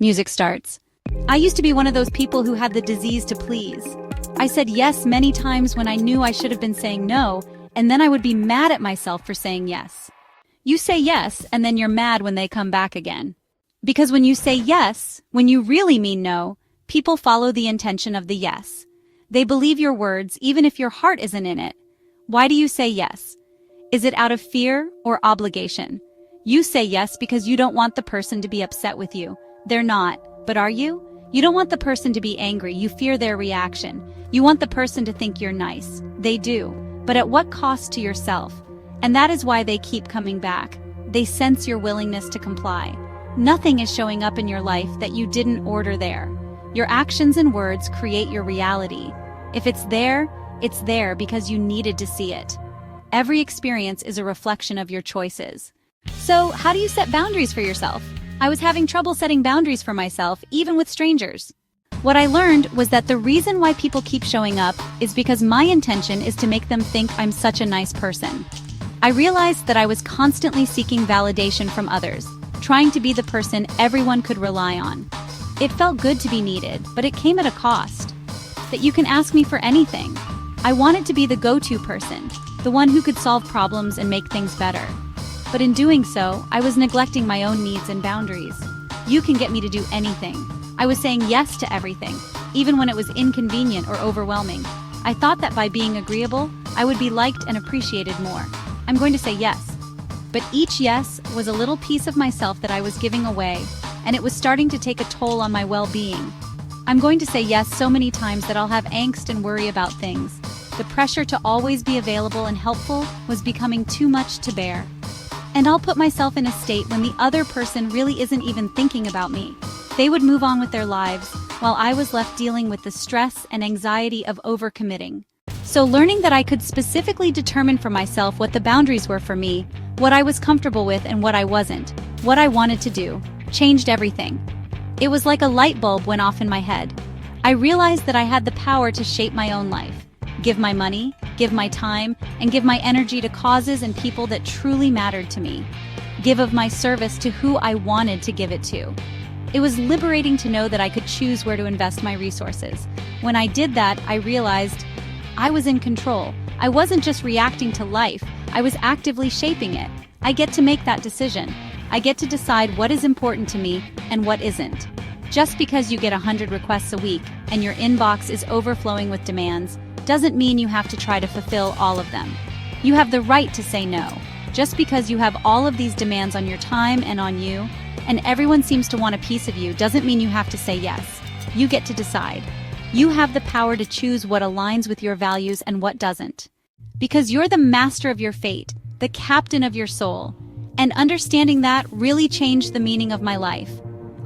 Music starts. I used to be one of those people who had the disease to please. I said yes many times when I knew I should have been saying no, and then I would be mad at myself for saying yes. You say yes, and then you're mad when they come back again. Because when you say yes, when you really mean no, people follow the intention of the yes. They believe your words even if your heart isn't in it. Why do you say yes? Is it out of fear or obligation? You say yes because you don't want the person to be upset with you. They're not, but are you? You don't want the person to be angry, you fear their reaction. You want the person to think you're nice. They do, but at what cost to yourself? And that is why they keep coming back. They sense your willingness to comply. Nothing is showing up in your life that you didn't order there. Your actions and words create your reality. If it's there because you needed to see it. Every experience is a reflection of your choices. So, how do you set boundaries for yourself? I was having trouble setting boundaries for myself, even with strangers. What I learned was that the reason why people keep showing up is because my intention is to make them think I'm such a nice person. I realized that I was constantly seeking validation from others, trying to be the person everyone could rely on. It felt good to be needed, but it came at a cost. That you can ask me for anything. I wanted to be the go-to person, the one who could solve problems and make things better. But in doing so, I was neglecting my own needs and boundaries. You can get me to do anything. I was saying yes to everything, even when it was inconvenient or overwhelming. I thought that by being agreeable, I would be liked and appreciated more. I'm going to say yes. But each yes was a little piece of myself that I was giving away, and it was starting to take a toll on my well-being. I'm going to say yes so many times that I'll have angst and worry about things. The pressure to always be available and helpful was becoming too much to bear. And I'll put myself in a state when the other person really isn't even thinking about me. They would move on with their lives, while I was left dealing with the stress and anxiety of overcommitting. So learning that I could specifically determine for myself what the boundaries were for me, what I was comfortable with and what I wasn't, what I wanted to do, changed everything. It was like a light bulb went off in my head. I realized that I had the power to shape my own life, give my money, give my time, and give my energy to causes and people that truly mattered to me. Give of my service to who I wanted to give it to. It was liberating to know that I could choose where to invest my resources. When I did that, I realized I was in control. I wasn't just reacting to life, I was actively shaping it. I get to make that decision. I get to decide what is important to me and what isn't. Just because you get 100 requests a week and your inbox is overflowing with demands, doesn't mean you have to try to fulfill all of them. You have the right to say no. Just because you have all of these demands on your time and on you, and everyone seems to want a piece of you, doesn't mean you have to say yes. You get to decide. You have the power to choose what aligns with your values and what doesn't. Because you're the master of your fate, the captain of your soul. And understanding that really changed the meaning of my life.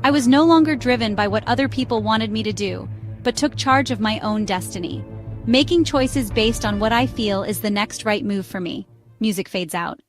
I was no longer driven by what other people wanted me to do, but took charge of my own destiny. Making choices based on what I feel is the next right move for me. Music fades out.